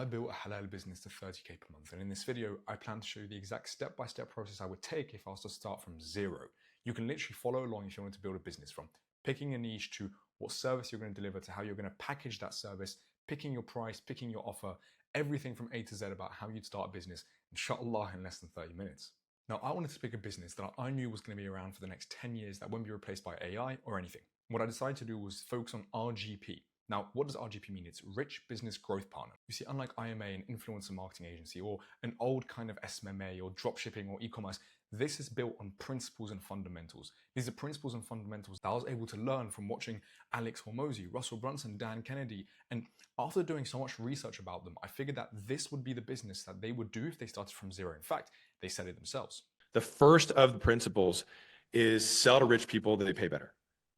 I built a halal business to 30K per month, and in this video, I plan to show you the exact step-by-step process I would take if I was to start from zero. You can literally follow along if you want to build a business, from picking a niche to what service you're going to deliver to how you're going to package that service, picking your price, picking your offer, everything from A to Z about how you'd start a business, inshallah, in less than 30 minutes. Now, I wanted to pick a business that I knew was going to be around for the next 10 years that won't be replaced by AI or anything. What I decided to do was focus on RGP. Now, what does RGP mean? It's Rich Business Growth Partner. You see, unlike IMA, an influencer marketing agency, or an old kind of SMMA or dropshipping or e-commerce, this is built on principles and fundamentals. These are principles and fundamentals that I was able to learn from watching Alex Hormozi, Russell Brunson, Dan Kennedy. And after doing so much research about them, I figured that this would be the business that they would do if they started from zero. In fact, they said it themselves. The first of the principles is sell to rich people that they pay better,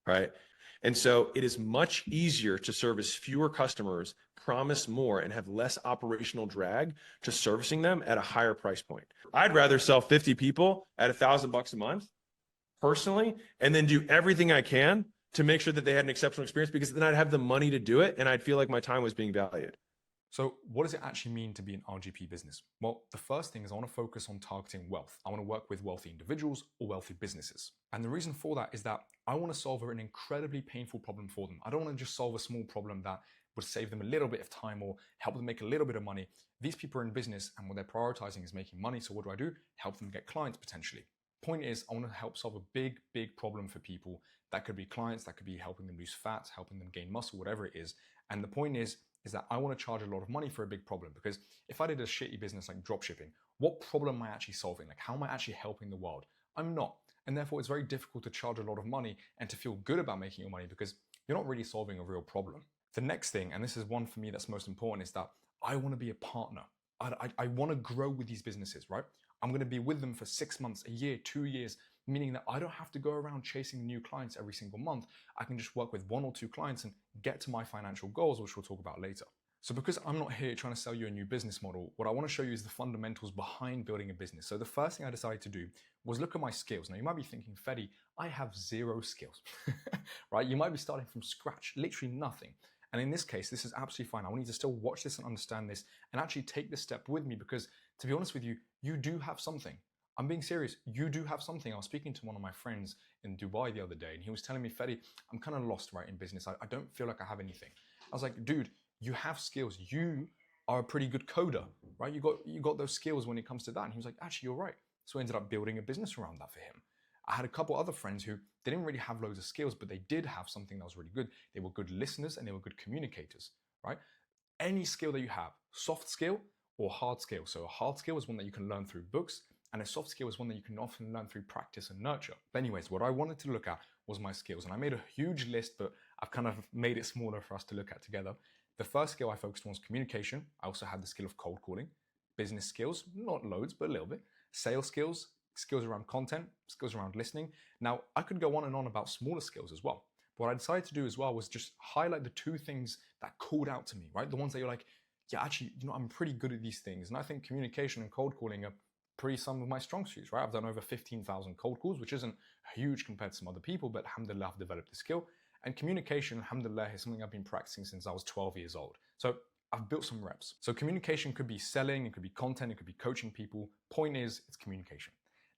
right? And so it is much easier to service fewer customers, promise more, and have less operational drag to servicing them at a higher price point. I'd rather sell 50 people at $1,000 a month personally, and then do everything I can to make sure that they had an exceptional experience, because then I'd have the money to do it and I'd feel like my time was being valued. So what does it actually mean to be an RGP business? Well, the first thing is I want to focus on targeting wealth. I want to work with wealthy individuals or wealthy businesses. And the reason for that is that I want to solve an incredibly painful problem for them. I don't want to just solve a small problem that would save them a little bit of time or help them make a little bit of money. These people are in business, and what they're prioritizing is making money. So what do? Help them get clients potentially. Point is, I want to help solve a big problem for people. That could be clients, that could be helping them lose fat, helping them gain muscle, whatever it is. And the point is that I want to charge a lot of money for a big problem, because if I did a shitty business like dropshipping, what problem am I actually solving? Like, how am I actually helping the world? I'm not. And therefore, it's very difficult to charge a lot of money and to feel good about making your money, because you're not really solving a real problem. The next thing, and this is one for me that's most important, is that I want to be a partner. I want to grow with these businesses, right? I'm going to be with them for 6 months, a year, 2 years, meaning that I don't have to go around chasing new clients every single month. I can just work with 1 or 2 clients and get to my financial goals, which we'll talk about later. So because I'm not here trying to sell you a new business model, what I want to show you is the fundamentals behind building a business. So the first thing I decided to do was look at my skills. Now you might be thinking, Fedi, I have 0 skills, right? You might be starting from scratch, literally nothing. And in this case, this is absolutely fine. I want you to still watch this and understand this and actually take this step with me, because to be honest with you, you do have something. I'm being serious. You do have something. I was speaking to one of my friends in Dubai the other day, and he was telling me, Fedi, I'm kind of lost, right, in business. I don't feel like I have anything. I was like, dude, you have skills. You are a pretty good coder, right? You got those skills when it comes to that. And he was like, actually, you're right. So I ended up building a business around that for him. I had a couple other friends who they didn't really have loads of skills, but they did have something that was really good. They were good listeners and they were good communicators, right? Any skill that you have, soft skill or hard skill. So a hard skill is one that you can learn through books, and a soft skill is one that you can often learn through practice and nurture. But anyways, what I wanted to look at was my skills, and I made a huge list, but I've kind of made it smaller for us to look at together. The first skill I focused on was communication. I also had the skill of cold calling, business skills, not loads, but a little bit, sales skills, skills around content, skills around listening. Now, I could go on and on about smaller skills as well. But what I decided to do as well was just highlight the 2 things that called out to me, right? The ones that you're like, yeah, actually, I'm pretty good at these things. And I think communication and cold calling are pretty some of my strong suits, right? I've done over 15,000 cold calls, which isn't huge compared to some other people, but alhamdulillah, I've developed the skill. And communication, alhamdulillah, is something I've been practicing since I was 12 years old. So I've built some reps. So communication could be selling, it could be content, it could be coaching people. Point is, it's communication.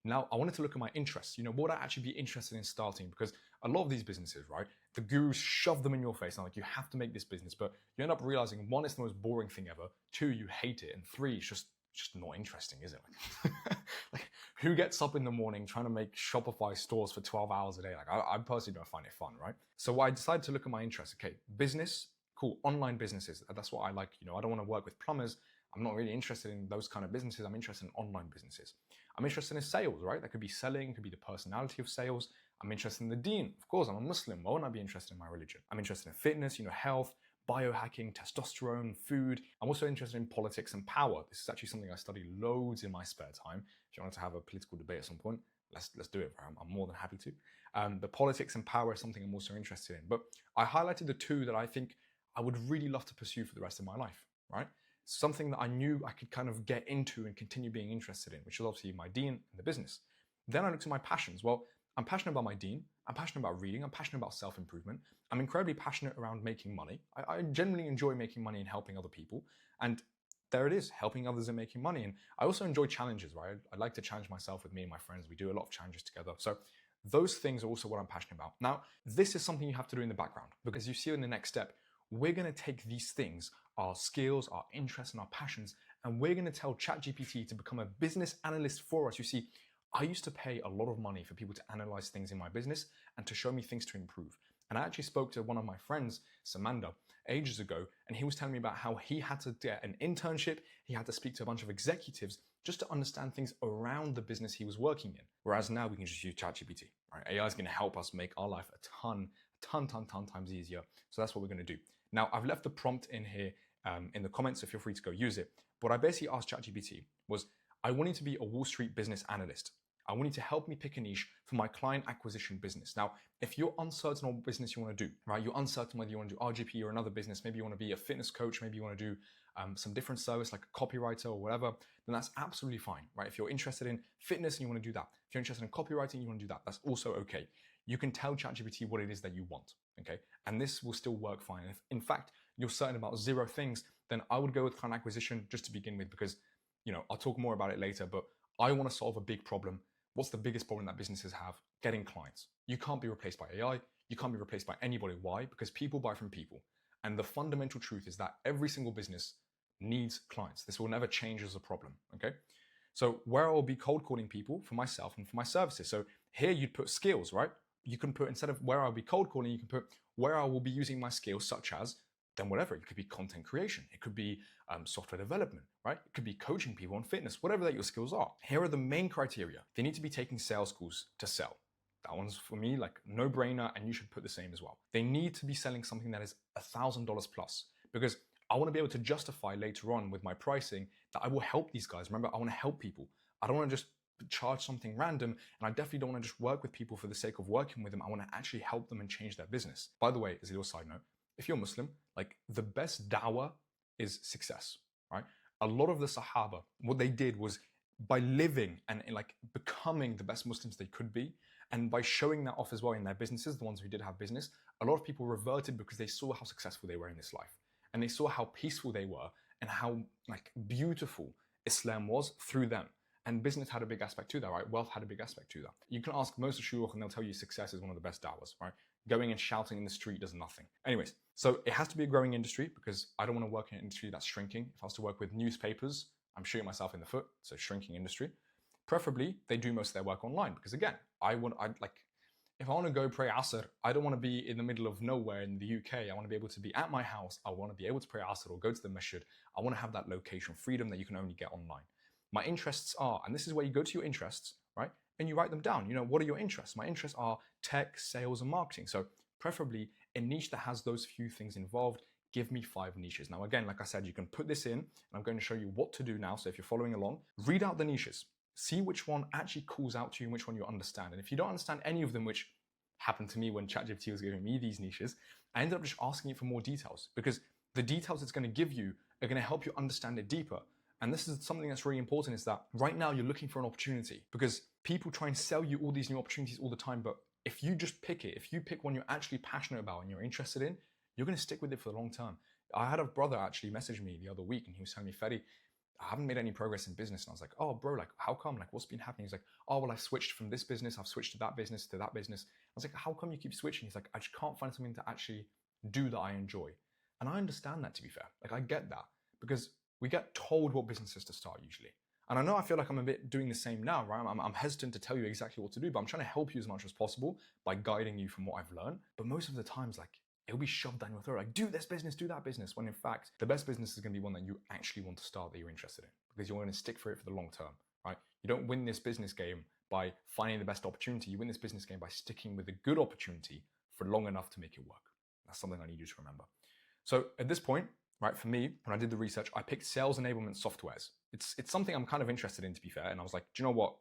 Now, I wanted to look at my interests. What I'd actually be interested in starting, because a lot of these businesses, right, the gurus shove them in your face. And like, you have to make this business, but you end up realizing, 1, it's the most boring thing ever. 2, you hate it. And 3, it's just not interesting, is it? Like, who gets up in the morning trying to make Shopify stores for 12 hours a day? Like, I personally don't find it fun, right? So I decided to look at my interests. Okay, business, cool, online businesses. That's what I like. I don't want to work with plumbers. I'm not really interested in those kind of businesses. I'm interested in online businesses. I'm interested in sales, right? That could be selling, could be the personality of sales. I'm interested in the Deen. Of course, I'm a Muslim. Why wouldn't I be interested in my religion? I'm interested in fitness, health, biohacking, testosterone, food. I'm also interested in politics and power. This is actually something I study loads in my spare time. If you want to have a political debate at some point, let's do it. I'm more than happy to. The politics and power is something I'm also interested in. But I highlighted the 2 that I think I would really love to pursue for the rest of my life, right? Something that I knew I could kind of get into and continue being interested in, which is obviously my Deen and the business. Then I looked at my passions. Well, I'm passionate about my Deen. I'm passionate about reading. I'm passionate about self-improvement. I'm incredibly passionate around making money. I genuinely enjoy making money and helping other people. And there it is, helping others and making money. And I also enjoy challenges, right? I like to challenge myself with me and my friends. We do a lot of challenges together. So those things are also what I'm passionate about. Now, this is something you have to do in the background, because you see in the next step, we're going to take these things, our skills, our interests, and our passions, and we're going to tell ChatGPT to become a business analyst for us. You see, I used to pay a lot of money for people to analyze things in my business and to show me things to improve. And I actually spoke to one of my friends, Samanda, ages ago, and he was telling me about how he had to get an internship, he had to speak to a bunch of executives just to understand things around the business he was working in. Whereas now we can just use ChatGPT. Right? AI is going to help us make our life a ton times easier. So that's what we're going to do. Now, I've left the prompt in here in the comments, so feel free to go use it. What I basically asked ChatGPT was, I want you to be a Wall Street business analyst. I want you to help me pick a niche for my client acquisition business. Now, if you're uncertain on what business you want to do, right? You're uncertain whether you want to do RGP or another business. Maybe you want to be a fitness coach. Maybe you want to do some different service like a copywriter or whatever, then that's absolutely fine, right? If you're interested in fitness and you want to do that, if you're interested in copywriting, you want to do that, that's also okay. You can tell ChatGPT what it is that you want, okay? And this will still work fine. If in fact you're certain about 0 things, then I would go with client acquisition just to begin with, because, you know, I'll talk more about it later, but I want to solve a big problem. What's the biggest problem that businesses have? Getting clients. You can't be replaced by AI. You can't be replaced by anybody. Why? Because people buy from people. And the fundamental truth is that every single business needs clients. This will never change as a problem, okay? So where I'll be cold calling people for myself and for my services. So here you'd put skills, right? You can put, instead of where I'll be cold calling, you can put where I will be using my skills, such as, then whatever. It could be content creation. It could be software development, right? It could be coaching people on fitness, whatever that your skills are. Here are the main criteria. They need to be taking sales calls to sell. That one's for me like no brainer, and you should put the same as well. They need to be selling something that is $1,000 plus, because I want to be able to justify later on with my pricing that I will help these guys. Remember, I want to help people. I don't want to just charge something random, and I definitely don't want to just work with people for the sake of working with them. I want to actually help them and change their business. By the way, as a little side note, if you're Muslim, like the best da'wah is success, right? A lot of the Sahaba, what they did was by living and like becoming the best Muslims they could be, and by showing that off as well in their businesses, the ones who did have business, a lot of people reverted because they saw how successful they were in this life. And they saw how peaceful they were and how like beautiful Islam was through them. And business had a big aspect to that, right? Wealth had a big aspect to that. You can ask most of shuyukh and they'll tell you success is one of the best da'was, right? Going and shouting in the street does nothing. Anyways, so it has to be a growing industry, because I don't want to work in an industry that's shrinking. If I was to work with newspapers, I'm shooting myself in the foot. So shrinking industry. Preferably, they do most of their work online, because again, if I want to go pray Asr, I don't want to be in the middle of nowhere in the UK. I want to be able to be at my house. I want to be able to pray Asr or go to the masjid. I want to have that location freedom that you can only get online. My interests are, and this is where you go to your interests, right? And you write them down. You know, what are your interests? My interests are tech, sales, and marketing. So preferably a niche that has those few things involved. Give me 5 niches. Now, again, like I said, you can put this in, and I'm going to show you what to do now. So if you're following along, read out the niches. See which one actually calls out to you and which one you understand. And if you don't understand any of them, which happened to me when ChatGPT was giving me these niches, I ended up just asking it for more details, because the details it's going to give you are going to help you understand it deeper. And this is something that's really important, is that right now you're looking for an opportunity, because people try and sell you all these new opportunities all the time. But if you just pick it, if you pick one you're actually passionate about and you're interested in, you're going to stick with it for the long term. I had a brother actually message me the other week, and he was telling me, Fedi, I haven't made any progress in business. And I was like, oh, bro, like, how come? Like, what's been happening? He's like, oh, well, I've switched from this business. I've switched to that business, to that business. I was like, how come you keep switching? He's like, I just can't find something to actually do that I enjoy. And I understand that, to be fair. Like, I get that, because we get told what businesses to start usually. And I know I feel like I'm a bit doing the same now, right? I'm hesitant to tell you exactly what to do, but I'm trying to help you as much as possible by guiding you from what I've learned. But most of the times, like, it'll be shoved down your throat, like, do this business, do that business, when in fact, the best business is going to be one that you actually want to start, that you're interested in, because you're going to stick for it for the long term, right? You don't win this business game by finding the best opportunity. You win this business game by sticking with a good opportunity for long enough to make it work. That's something I need you to remember. So at this point, right, for me, when I did the research, I picked sales enablement softwares. It's something I'm kind of interested in, to be fair. And I was like, do you know what?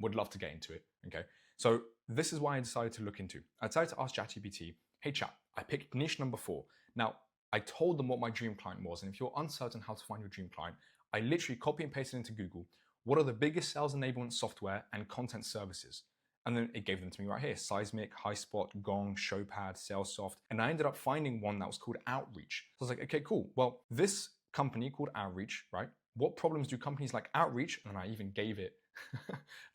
Would love to get into it, okay? So this is why I decided to look into. I decided to ask ChatGPT, hey chat, I picked niche number 4. Now, I told them what my dream client was. And if you're uncertain how to find your dream client, I literally copy and pasted into Google, what are the biggest sales enablement software and content services? And then it gave them to me right here: Seismic, HighSpot, Gong, Showpad, SalesSoft. And I ended up finding one that was called Outreach. So I was like, okay, cool. Well, this company called Outreach, right? What problems do companies like Outreach, and I even gave it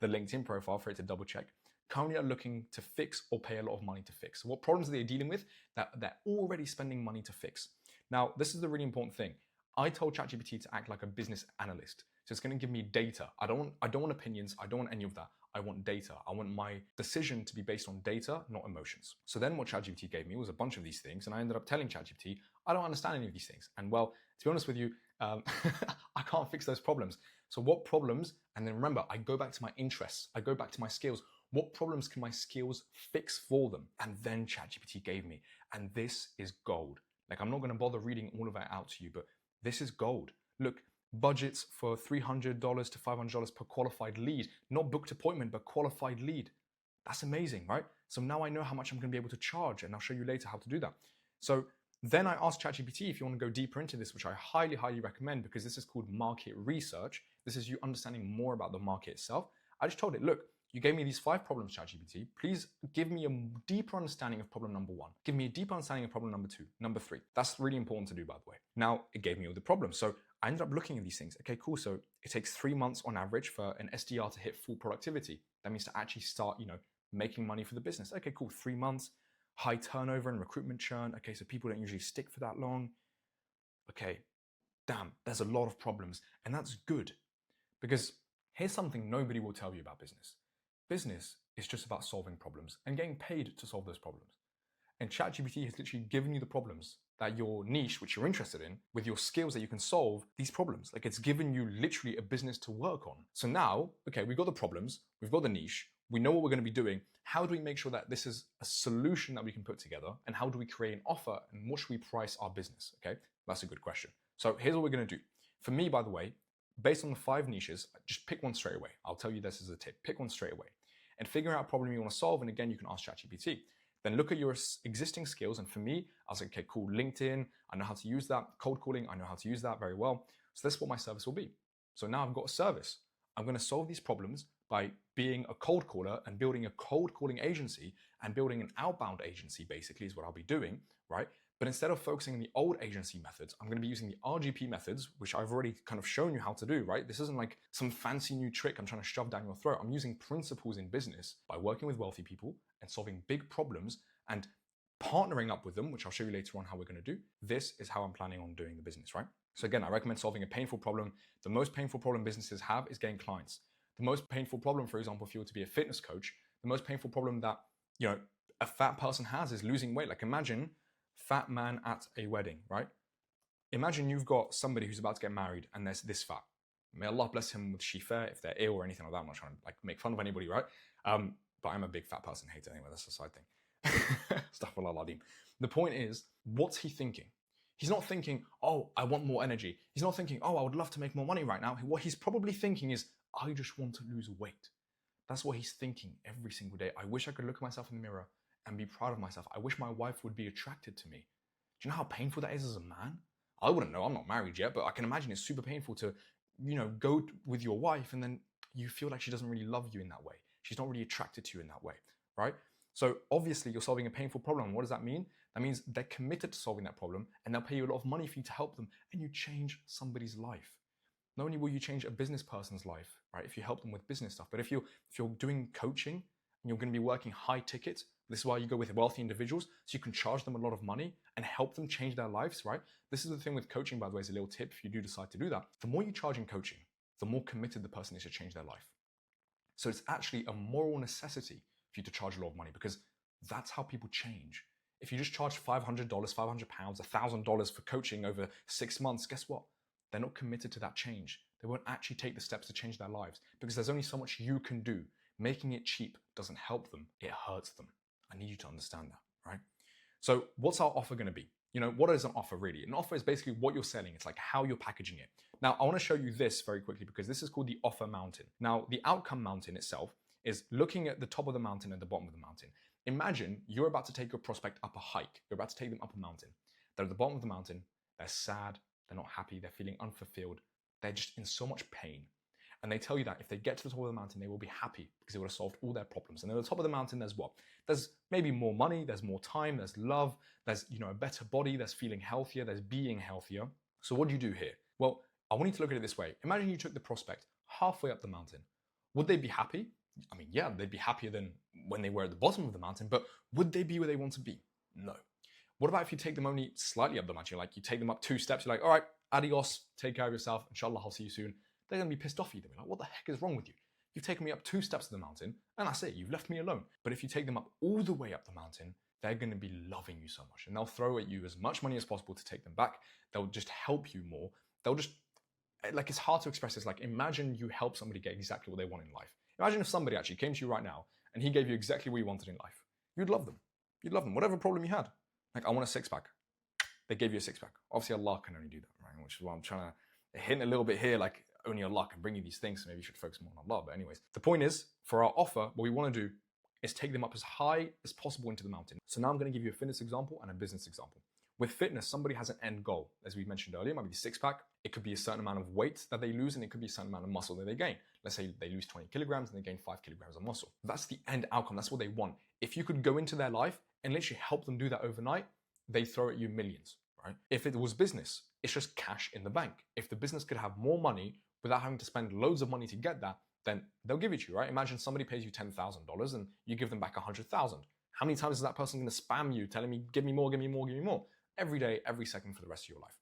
the LinkedIn profile for it to double check, currently are looking to fix or pay a lot of money to fix? So what problems are they dealing with that they're already spending money to fix? Now, this is the really important thing. I told ChatGPT to act like a business analyst. So it's going to give me data. I don't want opinions. I don't want any of that. I want data. I want my decision to be based on data, not emotions. So then what ChatGPT gave me was a bunch of these things, and I ended up telling ChatGPT, I don't understand any of these things. And well, to be honest with you, I can't fix those problems. So what problems, and then remember, I go back to my interests. I go back to my skills. What problems can my skills fix for them? And then ChatGPT gave me, and this is gold. Like, I'm not going to bother reading all of that out to you, but this is gold. Look, budgets for $300 to $500 per qualified lead, not booked appointment, but qualified lead. That's amazing, right? So now I know how much I'm going to be able to charge, and I'll show you later how to do that. So then I asked ChatGPT if you want to go deeper into this, which I highly, highly recommend, because this is called market research. This is you understanding more about the market itself. I just told it, look, you gave me these 5 problems, ChatGPT. Please give me a deeper understanding of problem number 1. Give me a deeper understanding of problem number 2, number 3. That's really important to do, by the way. Now, it gave me all the problems. So I ended up looking at these things. Okay, cool. So it takes 3 months on average for an SDR to hit full productivity. That means to actually start, making money for the business. Okay, cool. 3 months, high turnover and recruitment churn. Okay, so people don't usually stick for that long. Okay, damn, there's a lot of problems. And that's good, because here's something nobody will tell you about business. Business is just about solving problems and getting paid to solve those problems. And ChatGPT has literally given you the problems that your niche, which you're interested in, with your skills that you can solve these problems. Like, it's given you literally a business to work on. So now, okay, we've got the problems, we've got the niche, we know what we're going to be doing. How do we make sure that this is a solution that we can put together? And how do we create an offer? And what should we price our business? Okay, that's a good question. So here's what we're going to do. For me, by the way, based on the 5 niches, just pick one straight away. I'll tell you this as a tip. Pick one straight away and figure out a problem you want to solve. And again, you can ask ChatGPT. Then look at your existing skills. And for me, I was like, okay, cool, LinkedIn, I know how to use that. Cold calling, I know how to use that very well. So that's what my service will be. So now I've got a service. I'm going to solve these problems by being a cold caller and building a cold calling agency and building an outbound agency, basically, is what I'll be doing, right? But instead of focusing on the old agency methods, I'm going to be using the RGP methods, which I've already kind of shown you how to do, right? This isn't like some fancy new trick I'm trying to shove down your throat. I'm using principles in business by working with wealthy people and solving big problems and partnering up with them, which I'll show you later on how we're going to do. This is how I'm planning on doing the business, right? So again, I recommend solving a painful problem. The most painful problem businesses have is getting clients. The most painful problem, for example, if you were to be a fitness coach, the most painful problem that, a fat person has is losing weight. Like, imagine fat man at a wedding, right? Imagine you've got somebody who's about to get married and there's this fat. May Allah bless him with shifa if they're ill or anything like that. I'm not trying to make fun of anybody, right? But I'm a big fat person hater anyway. That's a side thing. Astaghfirullah al-Azim. The point is, what's he thinking? He's not thinking, oh, I want more energy. He's not thinking, oh, I would love to make more money right now. What he's probably thinking is, I just want to lose weight. That's what he's thinking every single day. I wish I could look at myself in the mirror and be proud of myself. I wish my wife would be attracted to me. Do you know how painful that is as a man? I wouldn't know. I'm not married yet, but I can imagine it's super painful to, go with your wife and then you feel like she doesn't really love you in that way. She's not really attracted to you in that way, right? So obviously you're solving a painful problem. What does that mean? That means they're committed to solving that problem and they'll pay you a lot of money for you to help them, and you change somebody's life. Not only will you change a business person's life, right, if you help them with business stuff, but if you're doing coaching and you're going to be working high ticket, this is why you go with wealthy individuals, so you can charge them a lot of money and help them change their lives, right? This is the thing with coaching, by the way, is a little tip if you do decide to do that. The more you charge in coaching, the more committed the person is to change their life. So it's actually a moral necessity for you to charge a lot of money, because that's how people change. If you just charge $500, £500, $1,000 for coaching over 6 months, guess what? They're not committed to that change. They won't actually take the steps to change their lives, because there's only so much you can do. Making it cheap doesn't help them, it hurts them. I need you to understand that, right? So what's our offer going to be? What is an offer really? An offer is basically what you're selling. It's like how you're packaging it. Now, I want to show you this very quickly, because this is called the offer mountain. Now, the outcome mountain itself is looking at the top of the mountain and the bottom of the mountain. Imagine you're about to take your prospect up a hike. You're about to take them up a mountain. They're at the bottom of the mountain. They're sad. They're not happy. They're feeling unfulfilled. They're just in so much pain. And they tell you that if they get to the top of the mountain, they will be happy because they would have solved all their problems. And at the top of the mountain, there's what? There's maybe more money, there's more time, there's love, there's a better body, there's feeling healthier, there's being healthier. So what do you do here? Well, I want you to look at it this way. Imagine you took the prospect halfway up the mountain. Would they be happy? I mean, yeah, they'd be happier than when they were at the bottom of the mountain, but would they be where they want to be? No. What about if you take them only slightly up the mountain? Like you take them up 2 steps, you're like, all right, adios, take care of yourself, inshallah, I'll see you soon. They're gonna be pissed off at you. They're like, what the heck is wrong with you? You've taken me up 2 steps of the mountain, and that's it, you've left me alone. But if you take them up all the way up the mountain, they're gonna be loving you so much. And they'll throw at you as much money as possible to take them back. They'll just help you more. They'll just, like, it's hard to express this. Like, imagine you help somebody get exactly what they want in life. Imagine if somebody actually came to you right now and he gave you exactly what you wanted in life. You'd love them. You'd love them, whatever problem you had. Like, I want a 6-pack. They gave you a 6-pack. Obviously, Allah can only do that, right? Which is why I'm trying to hint a little bit here, like, only Allah can bring you these things, so maybe you should focus more on Allah. But anyways, the point is, for our offer, what we want to do is take them up as high as possible into the mountain. So now I'm going to give you a fitness example and a business example. With fitness, somebody has an end goal. As we mentioned earlier, it might be the 6-pack. It could be a certain amount of weight that they lose, and it could be a certain amount of muscle that they gain. Let's say they lose 20 kilograms and they gain 5 kilograms of muscle. That's the end outcome. That's what they want. If you could go into their life and literally help them do that overnight, they throw at you millions, right? If it was business, it's just cash in the bank. If the business could have more money without having to spend loads of money to get that, then they'll give it to you, right? Imagine somebody pays you $10,000 and you give them back 100,000. How many times is that person going to spam you, telling me, give me more, give me more, give me more? Every day, every second for the rest of your life.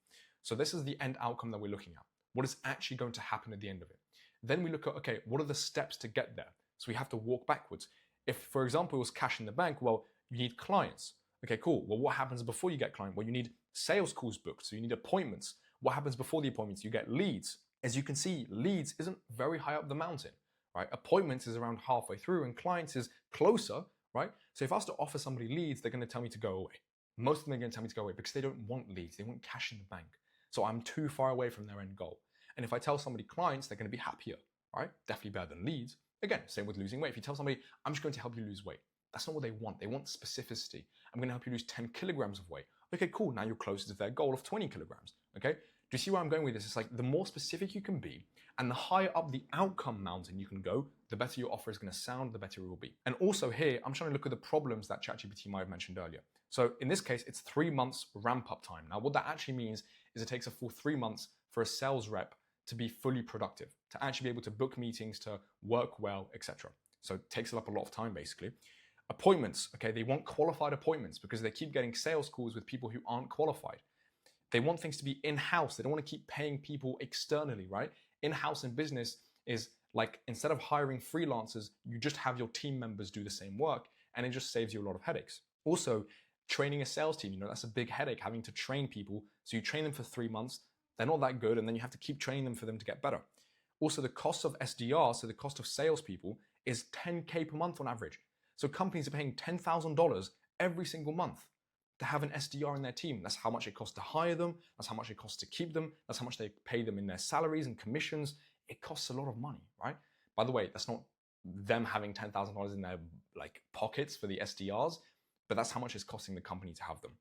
So this is the end outcome that we're looking at. What is actually going to happen at the end of it? Then we look at, okay, what are the steps to get there? So we have to walk backwards. If, for example, it was cash in the bank, well, you need clients. Okay, cool. Well, what happens before you get client? Well, you need sales calls booked. So you need appointments. What happens before the appointments? You get leads. As you can see, leads isn't very high up the mountain, right? Appointments is around halfway through and clients is closer, right? So if I was to offer somebody leads, they're going to tell me to go away. Most of them are going to tell me to go away because they don't want leads. They want cash in the bank. So I'm too far away from their end goal. And if I tell somebody clients, they're going to be happier, right? Definitely better than leads. Again, same with losing weight. If you tell somebody, I'm just going to help you lose weight, that's not what they want. They want specificity. I'm going to help you lose 10 kilograms of weight. Okay, cool. Now you're closer to their goal of 20 kilograms. Okay. Do you see where I'm going with this? It's like the more specific you can be and the higher up the outcome mountain you can go, the better your offer is going to sound, the better it will be. And also here, I'm trying to look at the problems that ChatGPT might have mentioned earlier. So in this case, it's 3 months ramp up time. Now, what that actually means is it takes a full 3 months for a sales rep to be fully productive, to actually be able to book meetings, to work well, etc. So it takes up a lot of time, basically. Appointments, okay, they want qualified appointments because they keep getting sales calls with people who aren't qualified. They want things to be in-house. They don't want to keep paying people externally, right? In-house in business is like, instead of hiring freelancers, you just have your team members do the same work, and it just saves you a lot of headaches. Also, training a sales team, that's a big headache, having to train people. So you train them for 3 months, they're not that good, and then you have to keep training them for them to get better. Also, the cost of SDR, so the cost of salespeople, is $10K per month on average. So companies are paying $10,000 every single month to have an SDR in their team. That's how much it costs to hire them. That's how much it costs to keep them. That's how much they pay them in their salaries and commissions. It costs a lot of money, right? By the way, that's not them having $10,000 in their pockets for the SDRs, but that's how much it's costing the company to have them.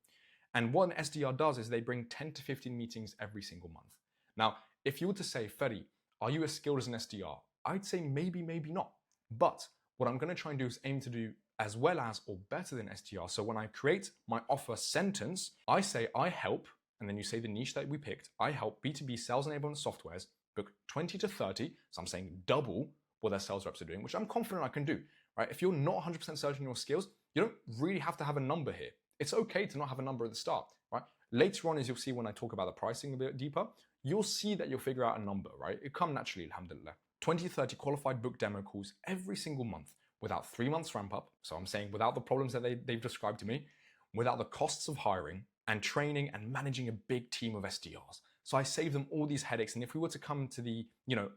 And what an SDR does is they bring 10 to 15 meetings every single month. Now, if you were to say, Fedi, are you as skilled as an SDR? I'd say maybe, maybe not. But what I'm going to try and do is aim to do as well as or better than SDR. So when I create my offer sentence, I say I help, and then you say the niche that we picked, I help B2B sales enablement softwares book 20 to 30, so I'm saying double what their sales reps are doing, which I'm confident I can do, right? If you're not 100% certain in your skills, you don't really have to have a number here. It's okay to not have a number at the start, right? Later on, as you'll see when I talk about the pricing a bit deeper, you'll see that you'll figure out a number, right? It come naturally, alhamdulillah. 20 to 30 qualified book demo calls every single month without 3 months ramp up. So I'm saying without the problems that they've described to me, without the costs of hiring and training and managing a big team of SDRs. So I save them all these headaches. And if we were to come to the,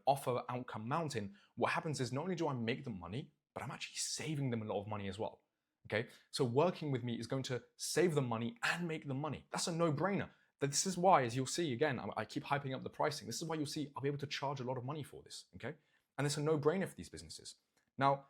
offer outcome mountain, what happens is not only do I make them money, but I'm actually saving them a lot of money as well. Okay. So working with me is going to save them money and make them money. That's a no-brainer. This is why, as you'll see, again, I keep hyping up the pricing. This is why you'll see I'll be able to charge a lot of money for this. Okay. And it's a no-brainer for these businesses. Now,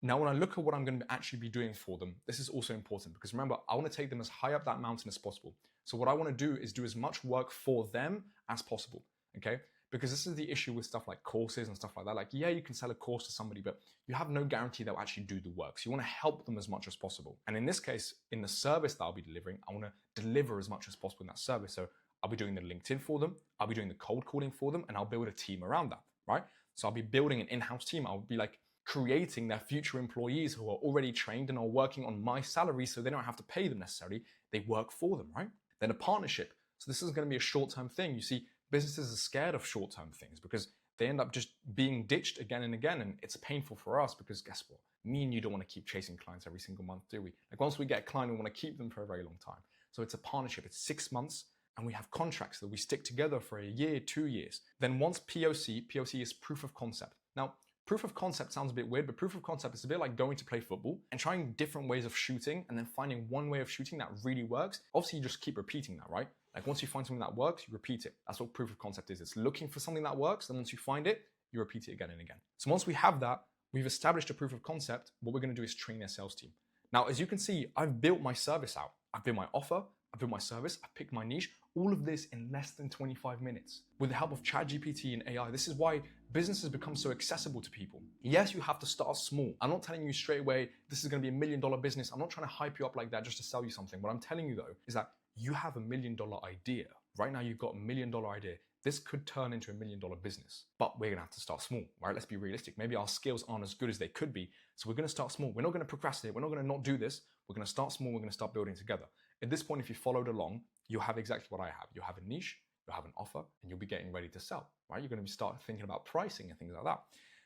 when I look at what I'm going to actually be doing for them, this is also important because remember, I want to take them as high up that mountain as possible. So what I want to do is do as much work for them as possible, okay? Because this is the issue with stuff like courses and stuff like that. Like, yeah, you can sell a course to somebody, but you have no guarantee they'll actually do the work. So you want to help them as much as possible. And in this case, in the service that I'll be delivering, I want to deliver as much as possible in that service. So I'll be doing the LinkedIn for them, I'll be doing the cold calling for them, and I'll build a team around that, right? So I'll be building an in-house team. I'll be like creating their future employees who are already trained and are working on my salary, so they don't have to pay them necessarily. They work for them, right? Then a partnership. So this is going to be a short-term thing. You see, businesses are scared of short-term things because they end up just being ditched again and again. And it's painful for us because guess what? Me and you don't want to keep chasing clients every single month, do we? Like once we get a client, we want to keep them for a very long time. So it's a partnership. It's 6 months and we have contracts that we stick together for a year, 2 years. Then once POC is proof of concept. Now, proof of concept sounds a bit weird, but proof of concept is a bit like going to play football and trying different ways of shooting and then finding one way of shooting that really works. Obviously, you just keep repeating that, right? Like once you find something that works, you repeat it. That's what proof of concept is. It's looking for something that works, then once you find it, you repeat it again and again. So once we have that, we've established a proof of concept, what we're gonna do is train their sales team. Now, as you can see, I've built my service out. I've built my offer, I've built my service, I've picked my niche, all of this in less than 25 minutes. With the help of ChatGPT and AI, this is why businesses become so accessible to people. Yes, you have to start small. I'm not telling you straight away, this is gonna be $1 million business. I'm not trying to hype you up like that just to sell you something. What I'm telling you though, is that you have $1 million idea. Right now, you've got $1 million idea. This could turn into $1 million business, but we're gonna have to start small, right? Let's be realistic. Maybe our skills aren't as good as they could be. So we're gonna start small. We're not gonna procrastinate. We're not gonna not do this. We're gonna start small. We're gonna start building together. At this point, if you followed along, you'll have exactly what I have. You'll have a niche, you'll have an offer, and you'll be getting ready to sell, right? You're gonna start thinking about pricing and things like that.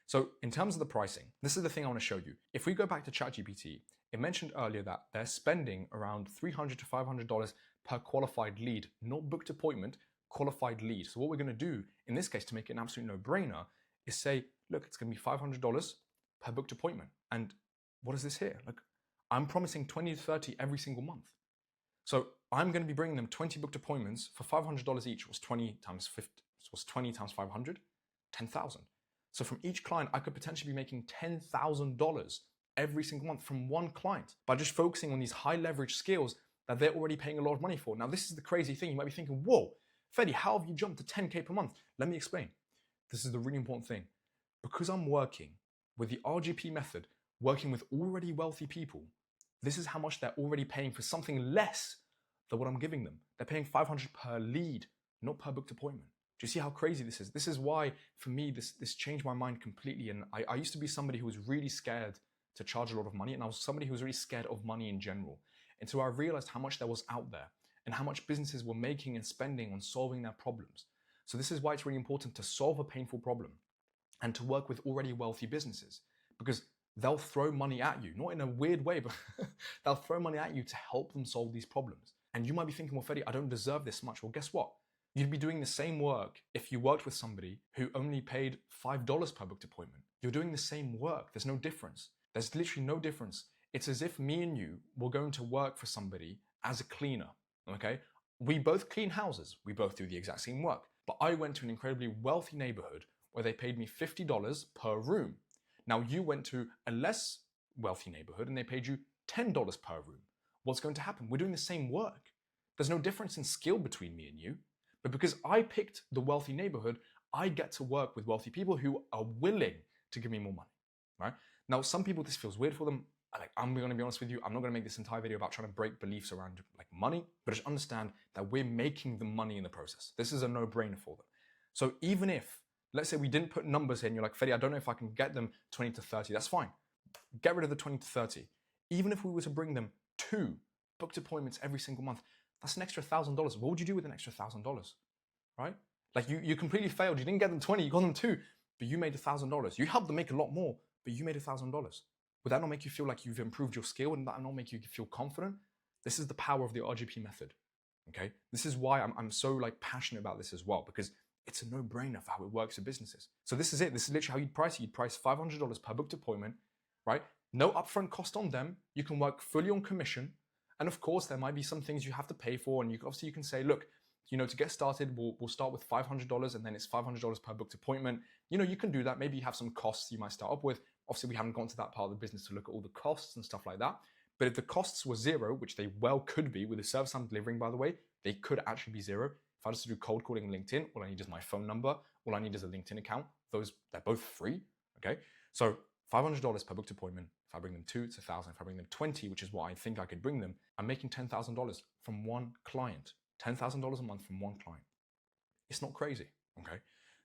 So in terms of the pricing, this is the thing I wanna show you. If we go back to ChatGPT, it mentioned earlier that they're spending around $300 to $500 per qualified lead, not booked appointment, qualified lead. So what we're gonna do in this case to make it an absolute no-brainer is say, look, it's gonna be $500 per booked appointment. And what is this here? Like, I'm promising 20 to 30 every single month. So I'm gonna be bringing them 20 booked appointments for $500 each. Was 20 times 50, was 20 times 500, 10,000. So from each client, I could potentially be making $10,000 every single month from one client by just focusing on these high leverage skills that they're already paying a lot of money for. Now, this is the crazy thing. You might be thinking, whoa, Fedi, how have you jumped to 10K per month? Let me explain. This is the really important thing. Because I'm working with the RGP method, working with already wealthy people, this is how much they're already paying for something less than what I'm giving them. They're paying $500 per lead, not per booked appointment. Do you see how crazy this is? This is why, for me, this changed my mind completely. And I used to be somebody who was really scared to charge a lot of money, and I was somebody who was really scared of money in general. And so I realized how much there was out there and how much businesses were making and spending on solving their problems. So this is why it's really important to solve a painful problem and to work with already wealthy businesses, because they'll throw money at you, not in a weird way, but they'll throw money at you to help them solve these problems. And you might be thinking, well, Fedi, I don't deserve this much. Well, guess what? You'd be doing the same work if you worked with somebody who only paid $5 per booked appointment. You're doing the same work. There's no difference. There's literally no difference. It's as if me and you were going to work for somebody as a cleaner, okay? We both clean houses. We both do the exact same work. But I went to an incredibly wealthy neighborhood where they paid me $50 per room. Now you went to a less wealthy neighborhood and they paid you $10 per room. What's going to happen? We're doing the same work. There's no difference in skill between me and you. But because I picked the wealthy neighborhood, I get to work with wealthy people who are willing to give me more money, right? Now, some people, this feels weird for them. Like, I'm gonna be honest with you, I'm not gonna make this entire video about trying to break beliefs around like money, but just understand that we're making the money in the process. This is a no-brainer for them. So even if, let's say we didn't put numbers in, you're like, Fedi, I don't know if I can get them 20 to 30, that's fine. Get rid of the 20 to 30. Even if we were to bring them 2 booked appointments every single month, that's an extra $1,000. What would you do with an extra $1,000, right? Like you completely failed. You didn't get them 20, you got them 2, but you made $1,000. You helped them make a lot more, but you made $1,000. Would that not make you feel like you've improved your skill? Would that not make you feel confident? This is the power of the RGP method, okay? This is why I'm so like passionate about this as well, because it's a no-brainer for how it works for businesses. So this is it. This is literally how you'd price it. You'd price $500 per booked appointment, right? No upfront cost on them. You can work fully on commission. And of course, there might be some things you have to pay for. And obviously you can say, look, to get started, we'll start with $500 and then it's $500 per booked appointment. You can do that. Maybe you have some costs you might start up with. Obviously, we haven't gone to that part of the business to look at all the costs and stuff like that. But if the costs were zero, which they well could be with the service I'm delivering, by the way, they could actually be zero. If I just do cold calling on LinkedIn, all I need is my phone number. All I need is a LinkedIn account. They're both free, okay? So $500 per booked appointment. If I bring them 2, it's $1,000. If I bring them 20, which is what I think I could bring them, I'm making $10,000 from one client. $10,000 a month from one client. It's not crazy, okay?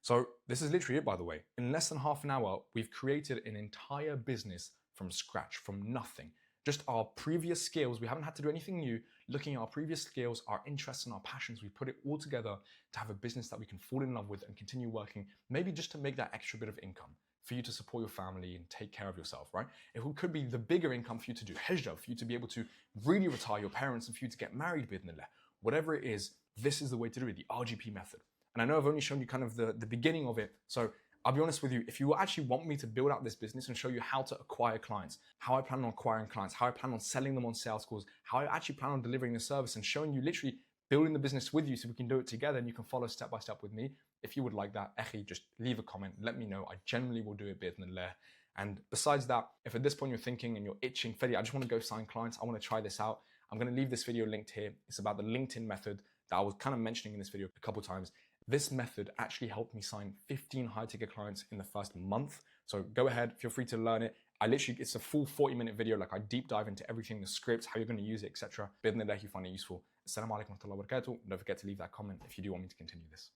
So this is literally it, by the way. In less than half an hour, we've created an entire business from scratch, from nothing. Just our previous skills, we haven't had to do anything new. Looking at our previous skills, our interests and our passions, we put it all together to have a business that we can fall in love with and continue working, maybe just to make that extra bit of income for you to support your family and take care of yourself, right? It could be the bigger income for you to do hijrah, for you to be able to really retire your parents and for you to get married, bidnillah. Whatever it is, this is the way to do it, the RGP method. And I know I've only shown you kind of the beginning of it. So I'll be honest with you, if you actually want me to build out this business and show you how to acquire clients, how I plan on acquiring clients, how I plan on selling them on sales calls, how I actually plan on delivering the service and showing you literally building the business with you so we can do it together and you can follow step by step with me. If you would like that, just leave a comment, let me know. I generally will do it bi'idhnillah. And besides that, if at this point you're thinking and you're itching, Fedi, I just want to go sign clients, I want to try this out, I'm going to leave this video linked here. It's about the LinkedIn method that I was kind of mentioning in this video a couple of times. This method actually helped me sign 15 high-ticket clients in the first month. So go ahead, feel free to learn it. It's a full 40-minute video. Like I deep dive into everything, the scripts, how you're going to use it, etc. Bidnillah, you find it useful. Assalamu alaikum wa rahmatullahi wa barakatuh. Don't forget to leave that comment if you do want me to continue this.